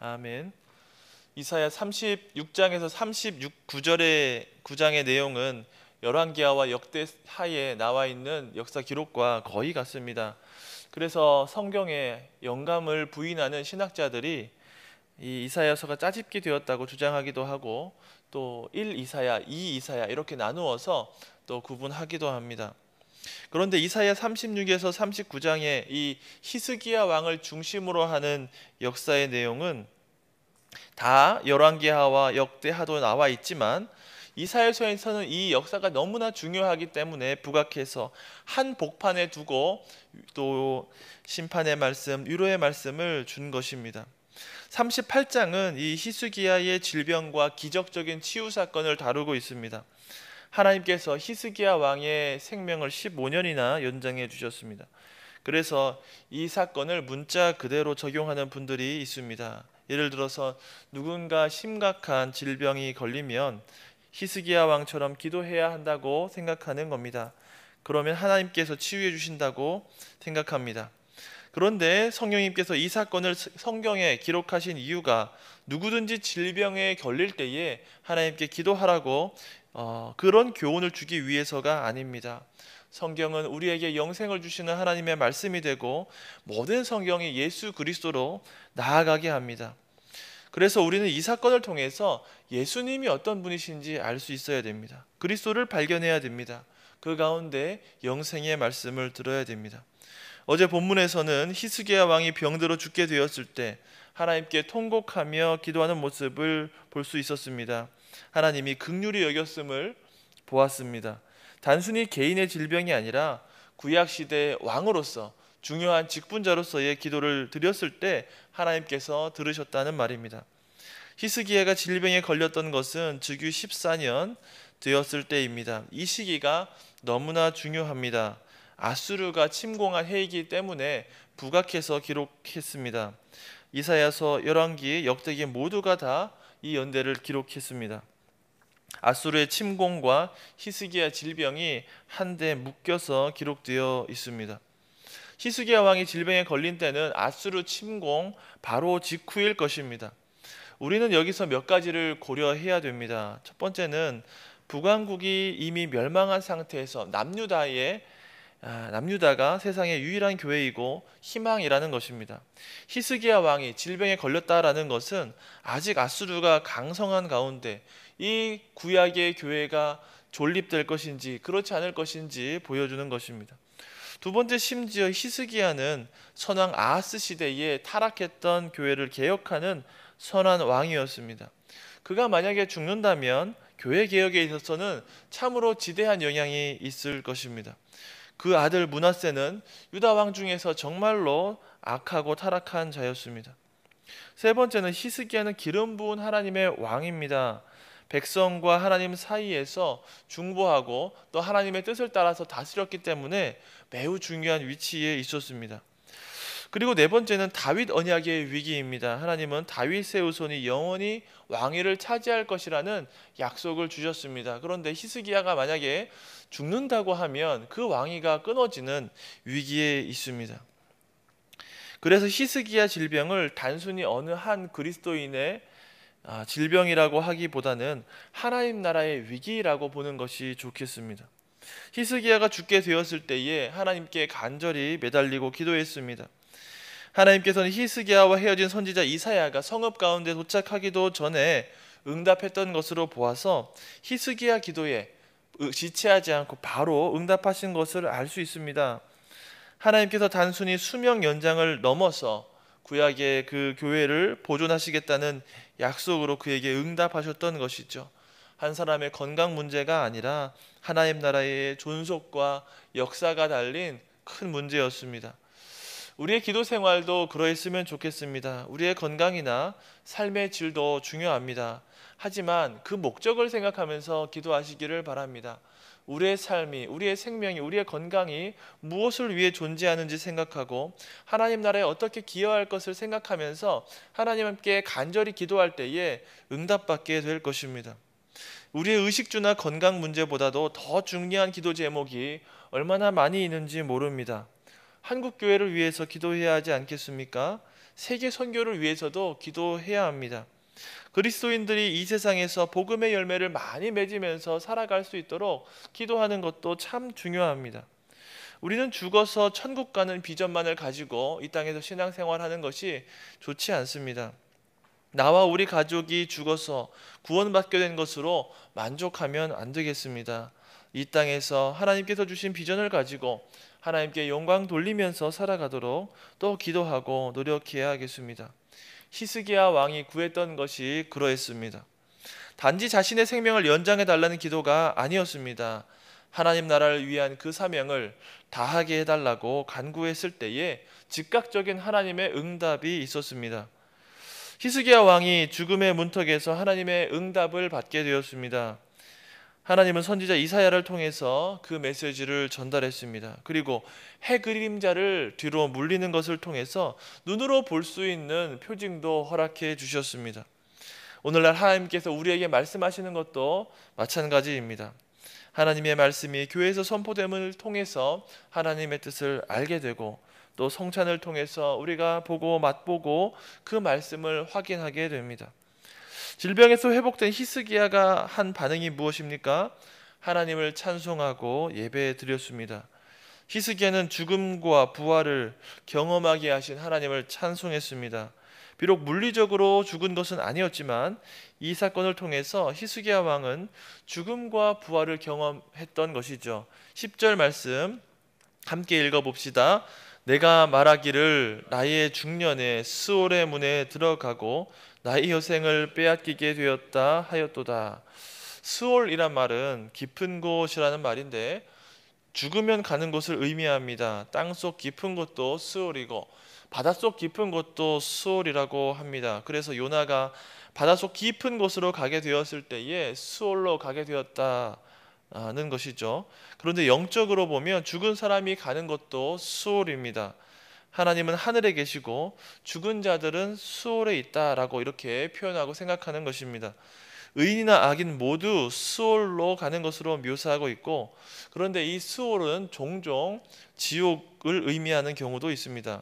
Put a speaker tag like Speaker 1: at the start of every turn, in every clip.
Speaker 1: 아멘. 이사야 36장에서 39장의 내용은 열왕기하와 역대하에 나와 있는 역사 기록과 거의 같습니다. 그래서 성경에 영감을 부인하는 신학자들이 이 이사야서가 짜집기 되었다고 주장하기도 하고, 또 1 이사야, 2 이사야 이렇게 나누어서 또 구분하기도 합니다. 그런데 이사야 36에서 39장의 이 히스기야 왕을 중심으로 하는 역사의 내용은 다 열왕기하와 역대하도 나와 있지만, 이사야서에서는 이 역사가 너무나 중요하기 때문에 부각해서 한 복판에 두고 또 심판의 말씀, 위로의 말씀을 준 것입니다. 38장은 이 히스기야의 질병과 기적적인 치유 사건을 다루고 있습니다. 하나님께서 히스기야 왕의 생명을 15년이나 연장해 주셨습니다. 그래서 이 사건을 문자 그대로 적용하는 분들이 있습니다. 예를 들어서 누군가 심각한 질병이 걸리면 히스기야 왕처럼 기도해야 한다고 생각하는 겁니다. 그러면 하나님께서 치유해 주신다고 생각합니다. 그런데 성령님께서 이 사건을 성경에 기록하신 이유가 누구든지 질병에 걸릴 때에 하나님께 기도하라고 그런 교훈을 주기 위해서가 아닙니다. 성경은 우리에게 영생을 주시는 하나님의 말씀이 되고, 모든 성경이 예수 그리스도로 나아가게 합니다. 그래서 우리는 이 사건을 통해서 예수님이 어떤 분이신지 알 수 있어야 됩니다. 그리스도를 발견해야 됩니다. 그 가운데 영생의 말씀을 들어야 됩니다. 어제 본문에서는 히스기야 왕이 병들어 죽게 되었을 때 하나님께 통곡하며 기도하는 모습을 볼 수 있었습니다. 하나님이 긍휼히 여겼음을 보았습니다. 단순히 개인의 질병이 아니라 구약시대의 왕으로서 중요한 직분자로서의 기도를 드렸을 때 하나님께서 들으셨다는 말입니다. 히스기야가 질병에 걸렸던 것은 즉위 14년 되었을 때입니다. 이 시기가 너무나 중요합니다. 아수르가 침공한 해이기 때문에 부각해서 기록했습니다. 이사야서, 열왕기, 역대기 모두가 다 이 연대를 기록했습니다. 아수르의 침공과 히스기야 질병이 한데 묶여서 기록되어 있습니다. 히스기야 왕이 질병에 걸린 때는 아수르 침공 바로 직후일 것입니다. 우리는 여기서 몇 가지를 고려해야 됩니다. 첫 번째는 북왕국이 이미 멸망한 상태에서 남유다가 세상의 유일한 교회이고 희망이라는 것입니다. 히스기야 왕이 질병에 걸렸다라는 것은 아직 아수르가 강성한 가운데 이 구약의 교회가 존립될 것인지 그렇지 않을 것인지 보여주는 것입니다. 두 번째, 심지어 히스기야는 선왕 아하스 시대에 타락했던 교회를 개혁하는 선한 왕이었습니다. 그가 만약에 죽는다면 교회 개혁에 있어서는 참으로 지대한 영향이 있을 것입니다. 그 아들 므낫세는 유다 왕 중에서 정말로 악하고 타락한 자였습니다. 세 번째는 히스기야는 기름 부은 하나님의 왕입니다. 백성과 하나님 사이에서 중보하고 또 하나님의 뜻을 따라서 다스렸기 때문에 매우 중요한 위치에 있었습니다. 그리고 네 번째는 다윗 언약의 위기입니다. 하나님은 다윗의 후손이 영원히 왕위를 차지할 것이라는 약속을 주셨습니다. 그런데 히스기야가 만약에 죽는다고 하면 그 왕위가 끊어지는 위기에 있습니다. 그래서 히스기야 질병을 단순히 어느 한 그리스도인의 질병이라고 하기보다는 하나님 나라의 위기라고 보는 것이 좋겠습니다. 히스기야가 죽게 되었을 때에 하나님께 간절히 매달리고 기도했습니다. 하나님께서는 히스기야와 헤어진 선지자 이사야가 성읍 가운데 도착하기도 전에 응답했던 것으로 보아서 히스기야 기도에 지체하지 않고 바로 응답하신 것을 알 수 있습니다. 하나님께서 단순히 수명 연장을 넘어서 구약의 그 교회를 보존하시겠다는 약속으로 그에게 응답하셨던 것이죠. 한 사람의 건강 문제가 아니라 하나님 나라의 존속과 역사가 달린 큰 문제였습니다. 우리의 기도 생활도 그러했으면 좋겠습니다. 우리의 건강이나 삶의 질도 중요합니다. 하지만 그 목적을 생각하면서 기도하시기를 바랍니다. 우리의 삶이, 우리의 생명이, 우리의 건강이 무엇을 위해 존재하는지 생각하고 하나님 나라에 어떻게 기여할 것을 생각하면서 하나님께 간절히 기도할 때에 응답받게 될 것입니다. 우리의 의식주나 건강 문제보다도 더 중요한 기도 제목이 얼마나 많이 있는지 모릅니다. 한국교회를 위해서 기도해야 하지 않겠습니까? 세계 선교를 위해서도 기도해야 합니다. 그리스도인들이 이 세상에서 복음의 열매를 많이 맺으면서 살아갈 수 있도록 기도하는 것도 참 중요합니다. 우리는 죽어서 천국 가는 비전만을 가지고 이 땅에서 신앙생활하는 것이 좋지 않습니다. 나와 우리 가족이 죽어서 구원받게 된 것으로 만족하면 안 되겠습니다. 이 땅에서 하나님께서 주신 비전을 가지고 하나님께 영광 돌리면서 살아가도록 또 기도하고 노력해야 하겠습니다. 히스기야 왕이 구했던 것이 그러했습니다. 단지 자신의 생명을 연장해 달라는 기도가 아니었습니다. 하나님 나라를 위한 그 사명을 다하게 해달라고 간구했을 때에 즉각적인 하나님의 응답이 있었습니다. 히스기야 왕이 죽음의 문턱에서 하나님의 응답을 받게 되었습니다. 하나님은 선지자 이사야를 통해서 그 메시지를 전달했습니다. 그리고 해 그림자를 뒤로 물리는 것을 통해서 눈으로 볼 수 있는 표징도 허락해 주셨습니다. 오늘날 하나님께서 우리에게 말씀하시는 것도 마찬가지입니다. 하나님의 말씀이 교회에서 선포됨을 통해서 하나님의 뜻을 알게 되고 또 성찬을 통해서 우리가 보고 맛보고 그 말씀을 확인하게 됩니다. 질병에서 회복된 히스기야가 한 반응이 무엇입니까? 하나님을 찬송하고 예배 드렸습니다. 히스기야는 죽음과 부활을 경험하게 하신 하나님을 찬송했습니다. 비록 물리적으로 죽은 것은 아니었지만 이 사건을 통해서 히스기야 왕은 죽음과 부활을 경험했던 것이죠. 10절 말씀 함께 읽어봅시다. 내가 말하기를 나의 중년에 스올의 문에 들어가고 나의 여생을 빼앗기게 되었다 하였도다. 스올이란 말은 깊은 곳이라는 말인데 죽으면 가는 곳을 의미합니다. 땅속 깊은 곳도 스올이고 바닷속 깊은 곳도 스올이라고 합니다. 그래서 요나가 바닷속 깊은 곳으로 가게 되었을 때에 스올로 가게 되었다는 것이죠. 그런데 영적으로 보면 죽은 사람이 가는 곳도 스올입니다. 하나님은 하늘에 계시고 죽은 자들은 수올에 있다라고 이렇게 표현하고 생각하는 것입니다. 의인이나 악인 모두 수올로 가는 것으로 묘사하고 있고, 그런데 이 수올은 종종 지옥을 의미하는 경우도 있습니다.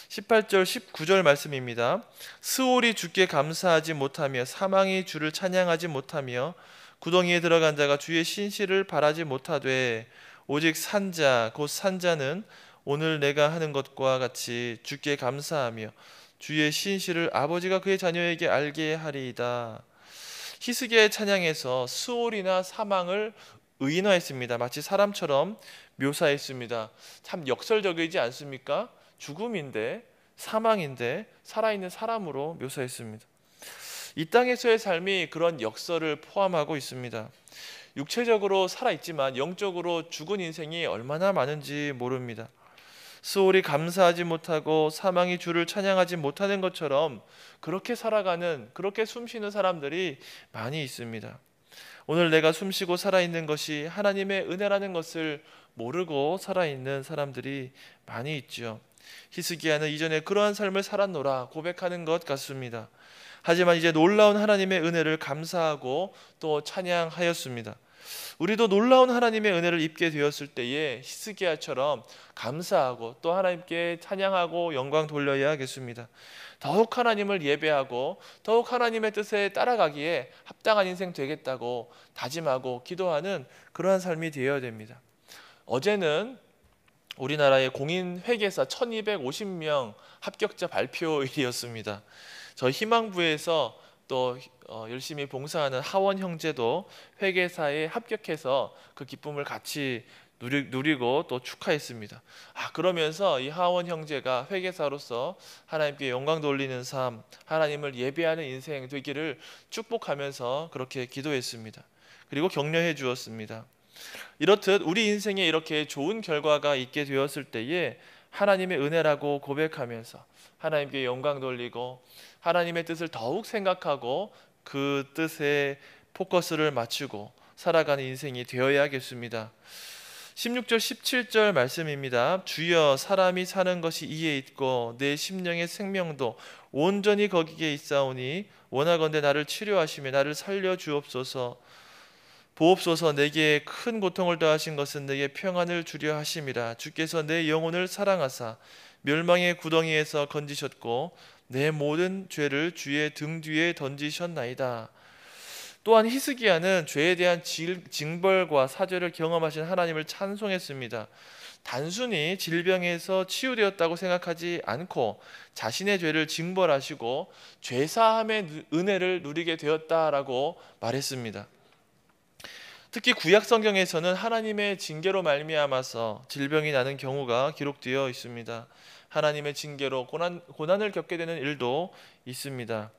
Speaker 1: 18절 19절 말씀입니다. 스올이 주께 감사하지 못하며 사망이 주를 찬양하지 못하며 구덩이에 들어간 자가 주의 신실을 바라지 못하되 오직 산자 곧 산자는 오늘 내가 하는 것과 같이 주께 감사하며 주의 신실을 아버지가 그의 자녀에게 알게 하리이다. 히스기야의 찬양에서 스올이나 사망을 의인화했습니다. 마치 사람처럼 묘사했습니다. 참 역설적이지 않습니까? 죽음인데 사망인데 살아있는 사람으로 묘사했습니다. 이 땅에서의 삶이 그런 역설을 포함하고 있습니다. 육체적으로 살아있지만 영적으로 죽은 인생이 얼마나 많은지 모릅니다. 스올이 감사하지 못하고 사망이 주를 찬양하지 못하는 것처럼 그렇게 살아가는, 그렇게 숨쉬는 사람들이 많이 있습니다. 오늘 내가 숨쉬고 살아있는 것이 하나님의 은혜라는 것을 모르고 살아있는 사람들이 많이 있죠. 히스기야는 이전에 그러한 삶을 살았노라 고백하는 것 같습니다. 하지만 이제 놀라운 하나님의 은혜를 감사하고 또 찬양하였습니다. 우리도 놀라운 하나님의 은혜를 입게 되었을 때에 히스기야처럼 감사하고 또 하나님께 찬양하고 영광 돌려야 하겠습니다. 더욱 하나님을 예배하고 더욱 하나님의 뜻에 따라가기에 합당한 인생 되겠다고 다짐하고 기도하는 그러한 삶이 되어야 됩니다. 어제는 우리나라의 공인회계사 1250명 합격자 발표일이었습니다. 저희 희망부에서 또 열심히 봉사하는 하원 형제도 회계사에 합격해서 그 기쁨을 같이 누리고 또 축하했습니다. 그러면서 이 하원 형제가 회계사로서 하나님께 영광 돌리는 삶, 하나님을 예배하는 인생 되기를 축복하면서 그렇게 기도했습니다. 그리고 격려해 주었습니다. 이렇듯 우리 인생에 이렇게 좋은 결과가 있게 되었을 때에 하나님의 은혜라고 고백하면서 하나님께 영광 돌리고 하나님의 뜻을 더욱 생각하고 그 뜻에 포커스를 맞추고 살아가는 인생이 되어야겠습니다. 16절 17절 말씀입니다. 주여 사람이 사는 것이 이에 있고 내 심령의 생명도 온전히 거기에 있사오니 원하건대 나를 치료하시며 나를 살려 주옵소서. 보옵소서. 내게 큰 고통을 더하신 것은 내게 평안을 주려 하심이라. 주께서 내 영혼을 사랑하사 멸망의 구덩이에서 건지셨고 내 모든 죄를 주의 등 뒤에 던지셨나이다. 또한 히스기야는 죄에 대한 징벌과 사죄를 경험하신 하나님을 찬송했습니다. 단순히 질병에서 치유되었다고 생각하지 않고 자신의 죄를 징벌하시고 죄사함의 은혜를 누리게 되었다라고 말했습니다. 특히 구약 성경에서는 하나님의 징계로 말미암아서 질병이 나는 경우가 기록되어 있습니다. 하나님의 징계로 고난을 겪게 되는 일도 있습니다.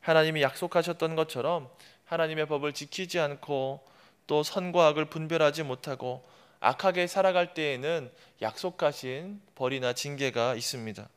Speaker 1: 하나님이 약속하셨던 것처럼 하나님의 법을 지키지 않고 또 선과 악을 분별하지 못하고 악하게 살아갈 때에는 약속하신 벌이나 징계가 있습니다.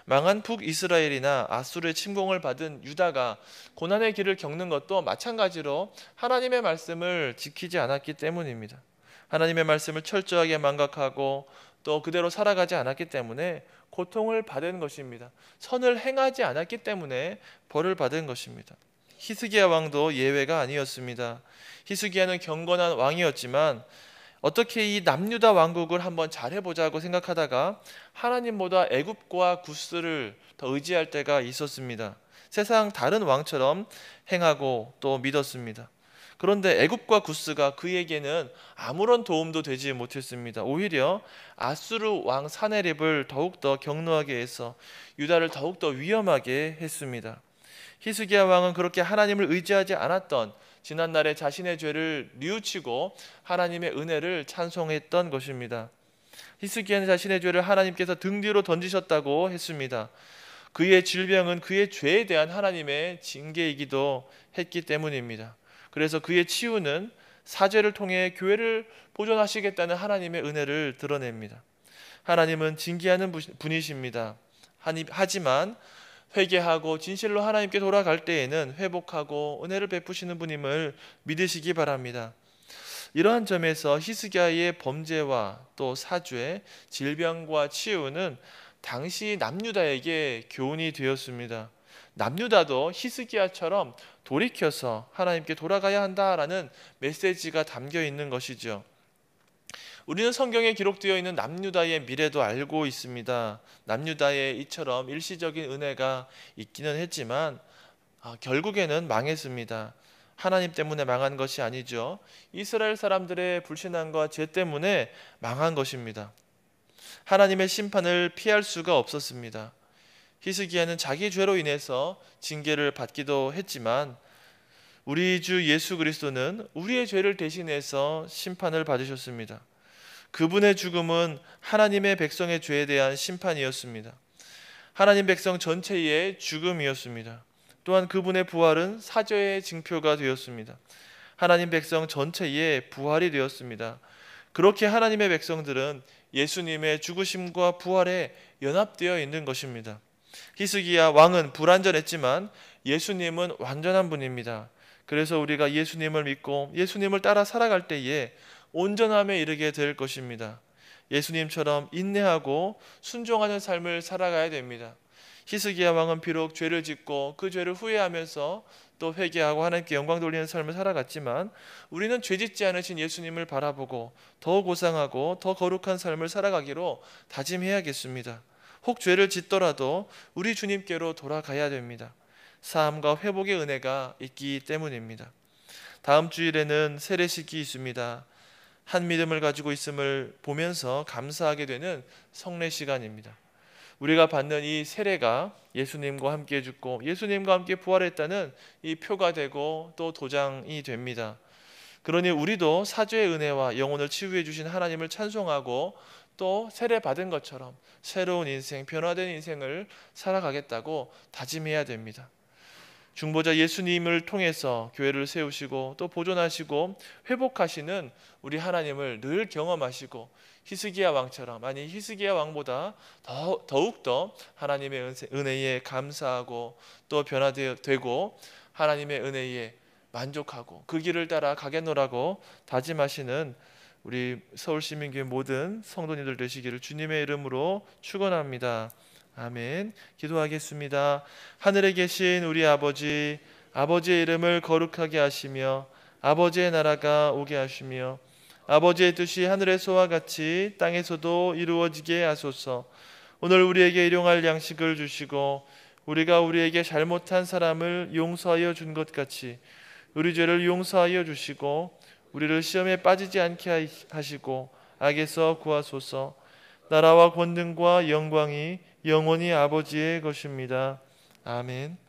Speaker 1: 망한 북이스라엘이나 아수르의 침공을 받은 유다가 고난의 길을 겪는 것도 마찬가지로 하나님의 말씀을 지키지 않았기 때문입니다. 하나님의 말씀을 철저하게 망각하고 또 그대로 살아가지 않았기 때문에 고통을 받은 것입니다. 선을 행하지 않았기 때문에 벌을 받은 것입니다. 히스기야 왕도 예외가 아니었습니다. 히스기야는 경건한 왕이었지만 어떻게 이 남유다 왕국을 한번 잘해보자고 생각하다가 하나님보다 애굽과 구스를 더 의지할 때가 있었습니다. 세상 다른 왕처럼 행하고 또 믿었습니다. 그런데 애굽과 구스가 그에게는 아무런 도움도 되지 못했습니다. 오히려 아수르 왕 사네립을 더욱더 격노하게 해서 유다를 더욱더 위험하게 했습니다. 히스기야 왕은 그렇게 하나님을 의지하지 않았던 지난날에 자신의 죄를 뉘우치고 하나님의 은혜를 찬송했던 것입니다. 히스기야는 자신의 죄를 하나님께서 등 뒤로 던지셨다고 했습니다. 그의 질병은 그의 죄에 대한 하나님의 징계이기도 했기 때문입니다. 그래서 그의 치유는 사죄를 통해 교회를 보존하시겠다는 하나님의 은혜를 드러냅니다. 하나님은 징계하는 분이십니다. 하지만 회개하고 진실로 하나님께 돌아갈 때에는 회복하고 은혜를 베푸시는 분임을 믿으시기 바랍니다. 이러한 점에서 히스기야의 범죄와 또 사죄, 질병과 치유는 당시 남유다에게 교훈이 되었습니다. 남유다도 히스기야처럼 돌이켜서 하나님께 돌아가야 한다라는 메시지가 담겨 있는 것이죠. 우리는 성경에 기록되어 있는 남유다의 미래도 알고 있습니다. 남유다의 이처럼 일시적인 은혜가 있기는 했지만 결국에는 망했습니다. 하나님 때문에 망한 것이 아니죠. 이스라엘 사람들의 불신앙과 죄 때문에 망한 것입니다. 하나님의 심판을 피할 수가 없었습니다. 히스기야는 자기 죄로 인해서 징계를 받기도 했지만 우리 주 예수 그리스도는 우리의 죄를 대신해서 심판을 받으셨습니다. 그분의 죽음은 하나님의 백성의 죄에 대한 심판이었습니다. 하나님 백성 전체의 죽음이었습니다. 또한 그분의 부활은 사죄의 징표가 되었습니다. 하나님 백성 전체의 부활이 되었습니다. 그렇게 하나님의 백성들은 예수님의 죽으심과 부활에 연합되어 있는 것입니다. 히스기야 왕은 불완전했지만 예수님은 완전한 분입니다. 그래서 우리가 예수님을 믿고 예수님을 따라 살아갈 때에 온전함에 이르게 될 것입니다. 예수님처럼 인내하고 순종하는 삶을 살아가야 됩니다. 히스기야 왕은 비록 죄를 짓고 그 죄를 후회하면서 또 회개하고 하나님께 영광 돌리는 삶을 살아갔지만 우리는 죄 짓지 않으신 예수님을 바라보고 더 고상하고 더 거룩한 삶을 살아가기로 다짐해야겠습니다. 혹 죄를 짓더라도 우리 주님께로 돌아가야 됩니다. 사함과 회복의 은혜가 있기 때문입니다. 다음 주일에는 세례식이 있습니다. 한 믿음을 가지고 있음을 보면서 감사하게 되는 성례 시간입니다. 우리가 받는 이 세례가 예수님과 함께 죽고 예수님과 함께 부활했다는 이 표가 되고 또 도장이 됩니다. 그러니 우리도 사죄의 은혜와 영혼을 치유해 주신 하나님을 찬송하고 또 세례 받은 것처럼 새로운 인생, 변화된 인생을 살아가겠다고 다짐해야 됩니다. 중보자 예수님을 통해서 교회를 세우시고 또 보존하시고 회복하시는 우리 하나님을 늘 경험하시고 히스기야 왕처럼, 아니 히스기야 왕보다 더욱더 하나님의 은혜에 감사하고 또 변화되고 하나님의 은혜에 만족하고 그 길을 따라 가겠노라고 다짐하시는 우리 서울시민교회 모든 성도님들 되시기를 주님의 이름으로 축원합니다. 아멘. 기도하겠습니다. 하늘에 계신 우리 아버지, 아버지의 이름을 거룩하게 하시며 아버지의 나라가 오게 하시며 아버지의 뜻이 하늘에서와 같이 땅에서도 이루어지게 하소서. 오늘 우리에게 일용할 양식을 주시고 우리가 우리에게 잘못한 사람을 용서하여 준 것 같이 우리 죄를 용서하여 주시고 우리를 시험에 빠지지 않게 하시고 악에서 구하소서. 나라와 권능과 영광이 영원히 아버지의 것입니다. 아멘.